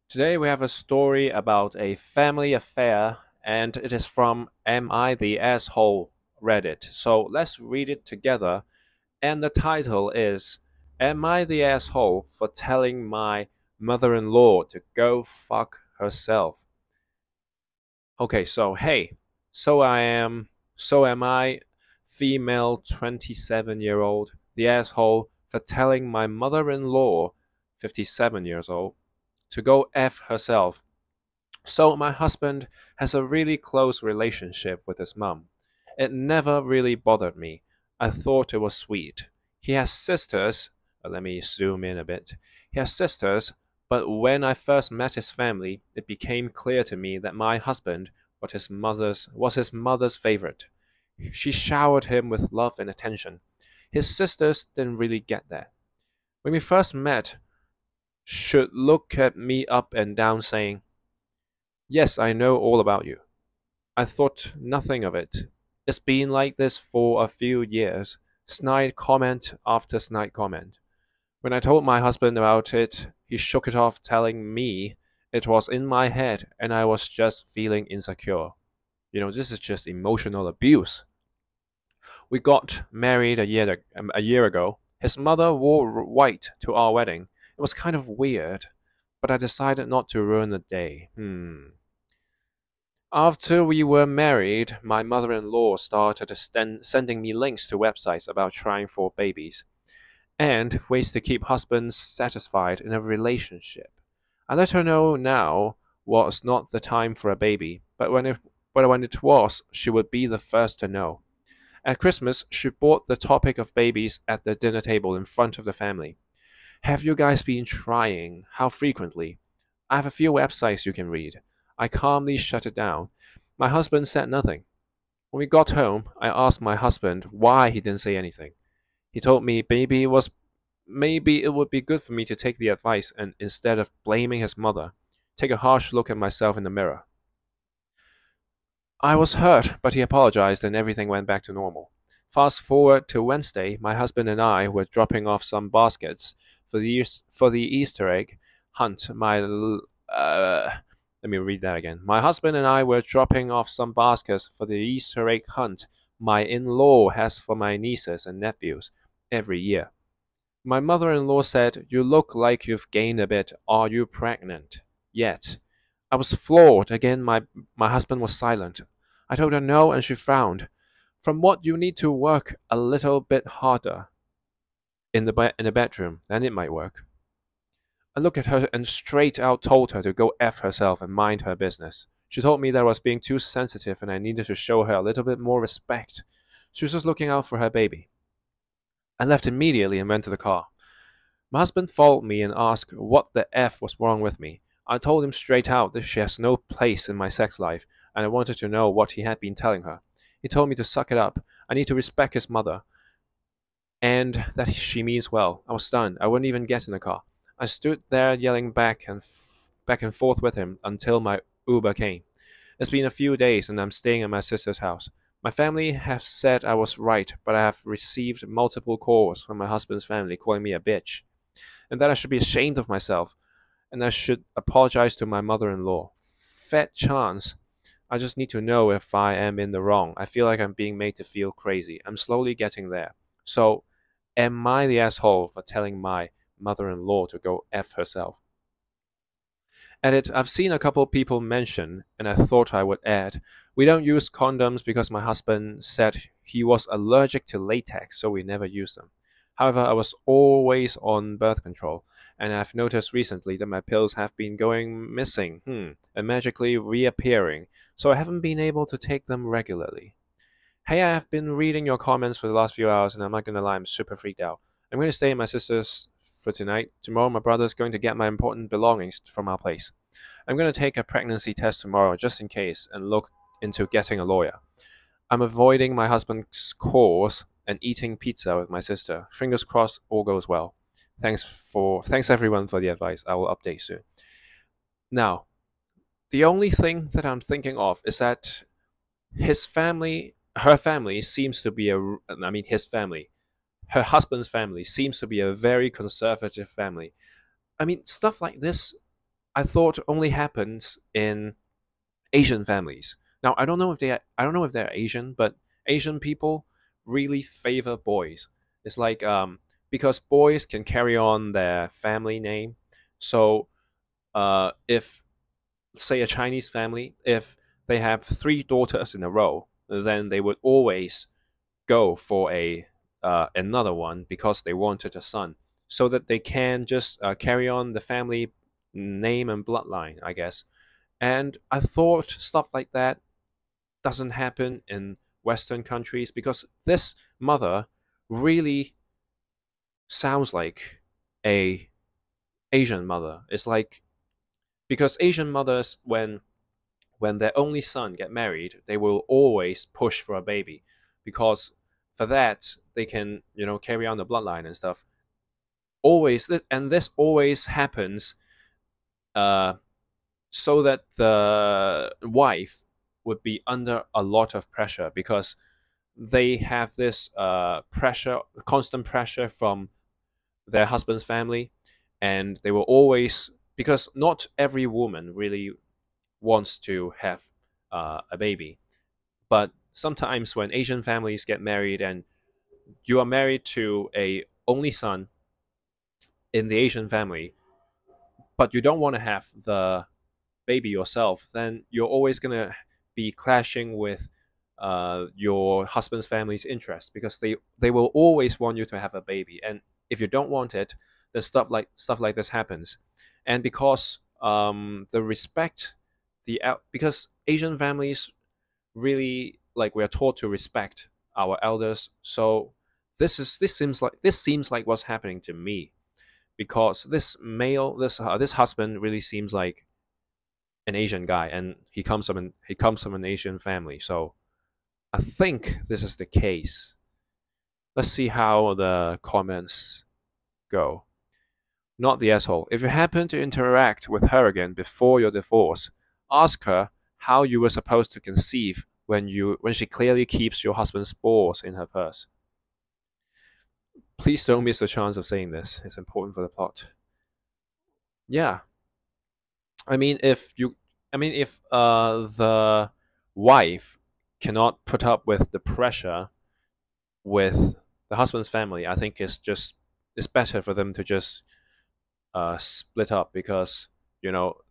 Today we have a story about a family affair, and it is from Am I the Asshole Reddit. So let's read it together. And the title is Am I the Asshole for Telling My Mother-in-Law to Go Fuck Herself? Okay, so hey, so am I, female 27-year-old, the asshole for telling my mother-in-law, 57 years old, to go F herself. So my husband has a really close relationship with his mum. It never really bothered me. I thought it was sweet. He has sisters. Let me zoom in a bit. He has sisters, but when I first met his family, it became clear to me that my husband was his mother's favorite. She showered him with love and attention. His sisters didn't really get that. When we first met, should look at me up and down saying, "Yes, I know all about you." I thought nothing of it. It's been like this for a few years, snide comment after snide comment. When I told my husband about it, he shook it off, telling me it was in my head and I was just feeling insecure. This is just emotional abuse. We got married a year ago. His mother wore white to our wedding. It was kind of weird, but I decided not to ruin the day. After we were married, my mother-in-law started sending me links to websites about trying for babies and ways to keep husbands satisfied in a relationship. I let her know now was not the time for a baby, but when it was, she would be the first to know. At Christmas, she brought the topic of babies at the dinner table in front of the family. Have you guys been trying? How frequently? I have a few websites you can read. I calmly shut it down. My husband said nothing. When we got home, I asked my husband why he didn't say anything. He told me maybe it would be good for me to take the advice and instead of blaming his mother, take a harsh look at myself in the mirror. I was hurt, but he apologized and everything went back to normal. Fast forward to Wednesday, my husband and I were dropping off some baskets for the Easter egg hunt. Let me read that again. My husband and I were dropping off some baskets for the Easter egg hunt my in-law has for my nieces and nephews every year. My mother-in-law said, "You look like you've gained a bit. Are you pregnant?" Yet. I was floored. Again, my husband was silent. I told her no, and she frowned. From what you need to work a little bit harder in the bedroom, then it might work. I looked at her and straight out told her to go F herself and mind her business. She told me that I was being too sensitive and I needed to show her a little bit more respect. She was just looking out for her baby. I left immediately and went to the car. My husband followed me and asked what the F was wrong with me. I told him straight out that she has no place in my sex life, and I wanted to know what he had been telling her. He told me to suck it up. I need to respect his mother, and that she means well. I was stunned. I wouldn't even get in the car. I stood there yelling back and forth with him until my Uber came. It's been a few days, and I'm staying at my sister's house. My family have said I was right, but I have received multiple calls from my husband's family calling me a bitch, and that I should be ashamed of myself, and I should apologize to my mother-in-law. Fat chance. I just need to know if I am in the wrong. I feel like I'm being made to feel crazy. I'm slowly getting there. So, am I the asshole for telling my mother-in-law to go F herself? Edit, I've seen a couple people mention, and I thought I would add, we don't use condoms because my husband said he was allergic to latex, so we never use them. However, I was always on birth control, and I've noticed recently that my pills have been going missing, and magically reappearing, so I haven't been able to take them regularly. Hey, I have been reading your comments for the last few hours, and I'm not gonna lie, I'm super freaked out. I'm going to stay at my sister's for tonight. Tomorrow, my brother's going to get my important belongings from our place. I'm going to take a pregnancy test tomorrow just in case and look into getting a lawyer. I'm avoiding my husband's calls and eating pizza with my sister. Fingers crossed all goes well. Thanks everyone for the advice. I will update soon. Now, the only thing that I'm thinking of is that her family seems to be his family, her husband's family seems to be a very conservative family. I mean, stuff like this, I thought only happens in Asian families. Now I don't know if they're Asian, but Asian people really favor boys. It's like because boys can carry on their family name. So if say a Chinese family, if they have three daughters in a row, then they would always go for a another one because they wanted a son, so that they can just carry on the family name and bloodline, I guess. And I thought stuff like that doesn't happen in Western countries because this mother really sounds like a Asian mother. It's like because Asian mothers, when their only son get married, they will always push for a baby because for that they can carry on the bloodline and stuff. Always, and this always happens uh, so that the wife would be under a lot of pressure because they have this pressure, constant pressure from their husband's family, and they will always because not every woman really wants to have a baby, but sometimes when Asian families get married and you are married to a only son in the Asian family, but you don't want to have the baby yourself, then you're always gonna be clashing with your husband's family's interest because they will always want you to have a baby, and if you don't want it, then stuff like this happens, and because the respect because Asian families really like we are taught to respect our elders, so this seems like what's happening to me because this husband really seems like an Asian guy, and he comes from an Asian family. So I think this is the case. Let's see how the comments go. Not the asshole. If you happen to interact with her again before your divorce, ask her how you were supposed to conceive when she clearly keeps your husband's balls in her purse. Please don't miss the chance of saying this. It's important for the plot. Yeah, I mean, if the wife cannot put up with the pressure with the husband's family, I think it's better for them to just split up because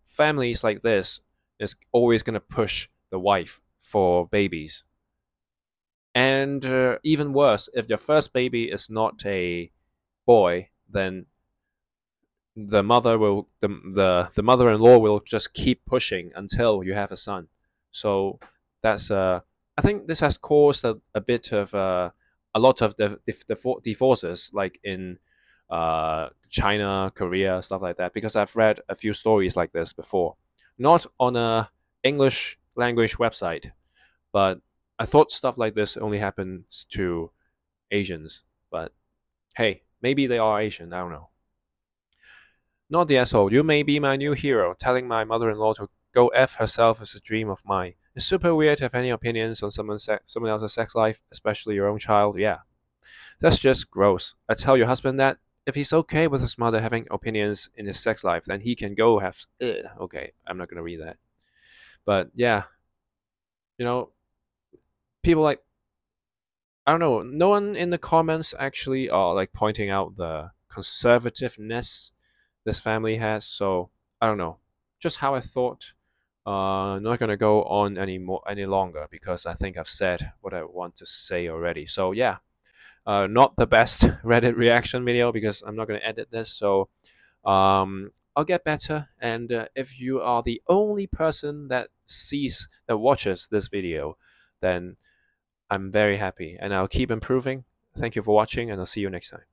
families like this is always gonna push the wife for babies, and even worse, if your first baby is not a boy, then the mother-in-law will just keep pushing until you have a son. So that's I think this has caused a bit of a lot of divorces like in China, Korea, stuff like that, because I've read a few stories like this before, not on a English language website, but I thought stuff like this only happens to Asians. But hey, maybe they are Asian, I don't know. Not the asshole. You may be my new hero. Telling my mother-in-law to go F herself is a dream of mine. It's super weird to have any opinions on someone else's sex life, especially your own child. Yeah, that's just gross. I tell your husband that if he's okay with his mother having opinions in his sex life, then he can go have. Okay, I'm not gonna read that. But yeah, you know, people like I don't know. No one in the comments actually are like pointing out the conservativeness this family has. So I don't know. Just how I thought. Not gonna go on any longer because I think I've said what I want to say already. So yeah, not the best Reddit reaction video because I'm not gonna edit this. So I'll get better. And if you are the only person that watches this video, then I'm very happy and I'll keep improving. Thank you for watching, and I'll see you next time.